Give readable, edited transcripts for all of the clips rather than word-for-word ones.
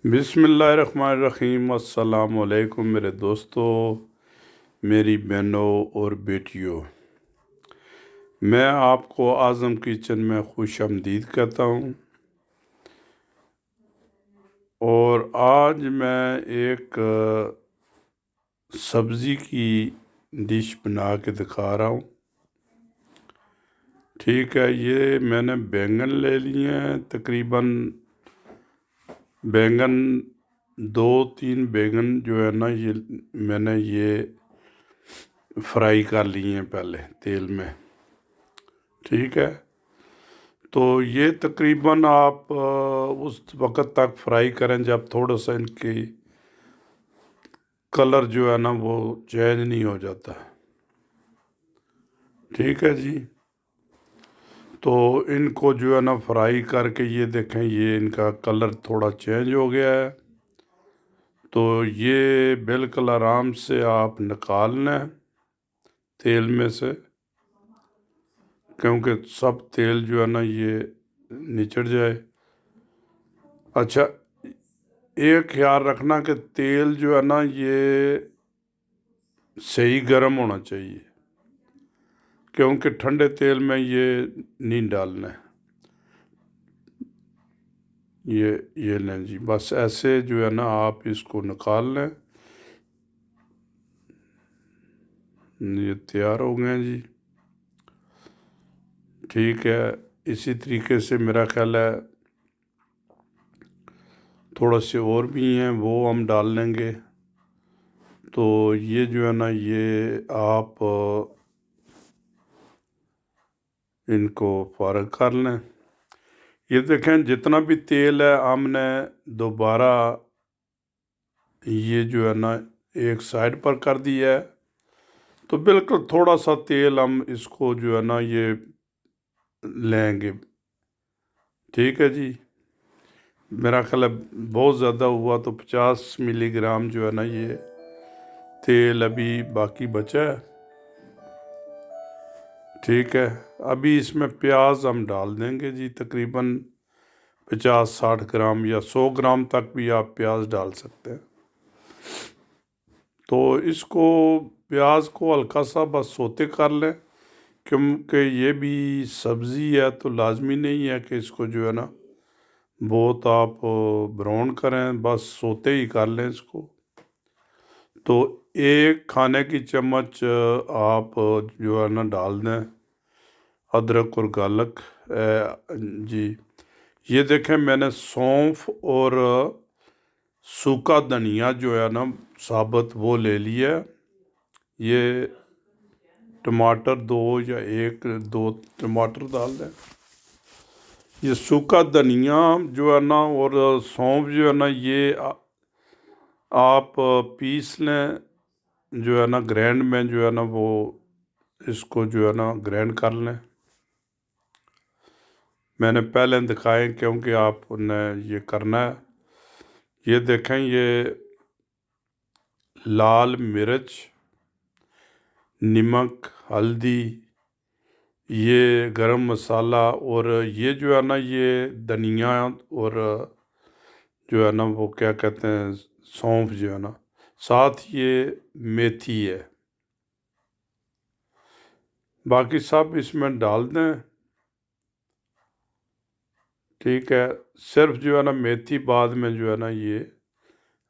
बिस्मिल्लाहिर्रहमानिर्रहीम। अस्सलाम वालेकुम मेरे दोस्तों, मेरी बहनों और बेटियों। मैं आपको आज़म किचन में खुश आमदीद कहता हूँ। और आज मैं एक सब्ज़ी की डिश बना के दिखा रहा हूँ। ठीक है, ये मैंने बैंगन ले लिए हैं। तकरीबन बैंगन 2-3 बैंगन जो है ना, ये मैंने ये फ्राई कर लिए हैं पहले तेल में। ठीक है, तो ये तकरीबन आप उस वक़्त तक फ्राई करें जब थोड़ा सा इनकी कलर जो है ना वो चेंज नहीं हो जाता। ठीक है जी, तो इनको जो है ना फ्राई करके ये देखें, ये इनका कलर थोड़ा चेंज हो गया है। तो ये बिल्कुल आराम से आप निकाल लें तेल में से, क्योंकि सब तेल जो है ना ये निचड़ जाए। अच्छा, एक ख्याल रखना कि तेल जो है ना ये सही गर्म होना चाहिए, क्योंकि ठंडे तेल में ये नहीं डालना है। ये लें जी, बस ऐसे जो है ना आप इसको निकाल लें। ये तैयार हो गए जी। ठीक है, इसी तरीके से मेरा ख्याल है थोड़ा से और भी हैं, वो हम डाल लेंगे। तो ये जो है ना ये आप इनको फ़ारग कर लें। ये देखें, जितना भी तेल है हमने दोबारा ये जो है ना एक साइड पर कर दिया है। तो बिल्कुल थोड़ा सा तेल हम इसको जो है ना ये लेंगे। ठीक है जी, मेरा ख्याल है बहुत ज़्यादा हुआ तो 50 मिलीग्राम जो है ना ये तेल अभी बाकी बचा है। ठीक है, अभी इसमें प्याज हम डाल देंगे जी, तकरीबन 50-60 ग्राम या 100 ग्राम तक भी आप प्याज डाल सकते हैं। तो इसको प्याज को हल्का सा बस सोते कर लें, क्योंकि ये भी सब्ज़ी है तो लाजमी नहीं है कि इसको जो है ना बहुत आप ब्राउन करें, बस सोते ही कर लें इसको। तो एक खाने की चम्मच आप जो है ना डाल दें अदरक और गार्लिक जी। ये देखें, मैंने सौंफ और सूखा धनिया जो है ना साबुत वो ले लिया। ये टमाटर 2 या 1-2 टमाटर डाल दें। ये सूखा धनिया जो है ना और सौंफ जो है ना ये आप पीस लें, जो है ना ग्राइंड में जो है ना वो इसको जो है ना ग्राइंड कर लें। मैंने पहले दिखाए क्योंकि आपने ये करना है। ये देखें, ये लाल मिर्च, नमक, हल्दी, ये गरम मसाला और ये जो है ना ये धनिया और जो है ना वो क्या कहते हैं सौंफ जो है ना, साथ ये मेथी है। बाकी सब इसमें डाल दें। ठीक है, सिर्फ जो है ना मेथी बाद में जो है ना ये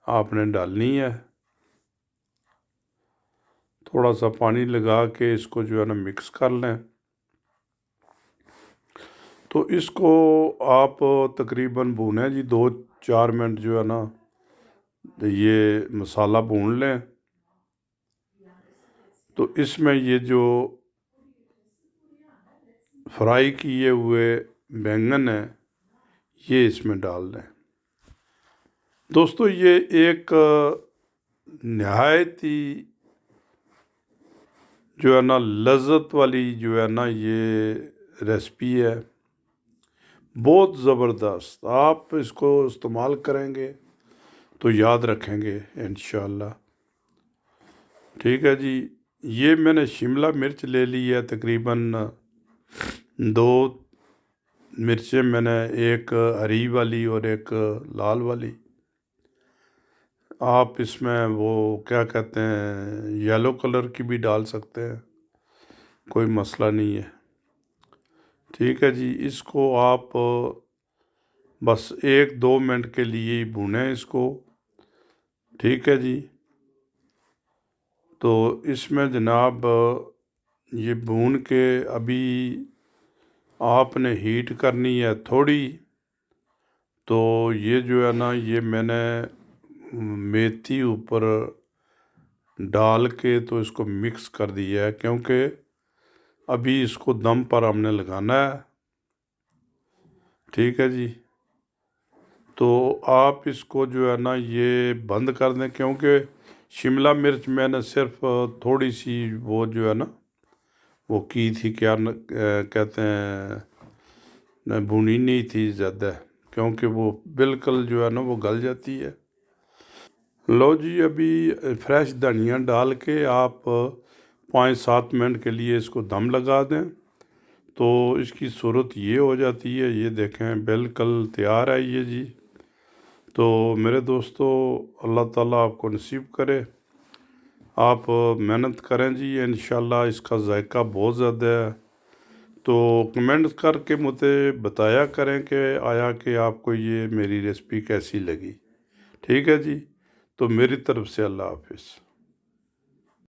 आपने डालनी है। थोड़ा सा पानी लगा के इसको जो है ना मिक्स कर लें। तो इसको आप तकरीबन भूनें जी 2-4 मिनट जो है ना ये मसाला भून लें। तो इसमें ये जो फ्राई किए हुए बैंगन है ये इसमें डाल दें। दोस्तों, ये एक नहायत ही जो है ना लज़्ज़त वाली जो है ना ये रेसिपी है, बहुत ज़बरदस्त। आप इसको इस्तेमाल करेंगे तो याद रखेंगे इंशाअल्लाह। ठीक है जी, ये मैंने शिमला मिर्च ले ली है, तकरीबन 2 मिर्चें मैंने, एक हरी वाली और एक लाल वाली। आप इसमें वो क्या कहते हैं येलो कलर की भी डाल सकते हैं, कोई मसला नहीं है। ठीक है जी, इसको आप बस 1-2 मिनट के लिए ही भूनें इसको। ठीक है जी। तो इसमें जनाब ये भून के अभी आपने हीट करनी है थोड़ी। तो ये जो है ना, ये मैंने मेथी ऊपर डाल के तो इसको मिक्स कर दिया है, क्योंकि अभी इसको दम पर हमने लगाना है। ठीक है जी। तो आप इसको जो है ना ये बंद कर दें, क्योंकि शिमला मिर्च मैंने सिर्फ थोड़ी सी वो जो है ना वो की थी, क्या कहते हैं, न भुनी नहीं थी ज़्यादा, क्योंकि वो बिल्कुल जो है ना वो गल जाती है। लो जी, अभी फ्रेश धनिया डाल के आप 5-7 मिनट के लिए इसको दम लगा दें, तो इसकी सूरत ये हो जाती है। ये देखें बिल्कुल तैयार है ये जी। तो मेरे दोस्तों, अल्लाह ताला आपको नसीब करे, आप मेहनत करें जी, इंशाल्लाह इसका जायका बहुत ज़्यादा है। तो कमेंट करके मुझे बताया करें कि आया कि आपको ये मेरी रेसिपी कैसी लगी। ठीक है जी। तो मेरी तरफ से अल्लाह हाफिज़।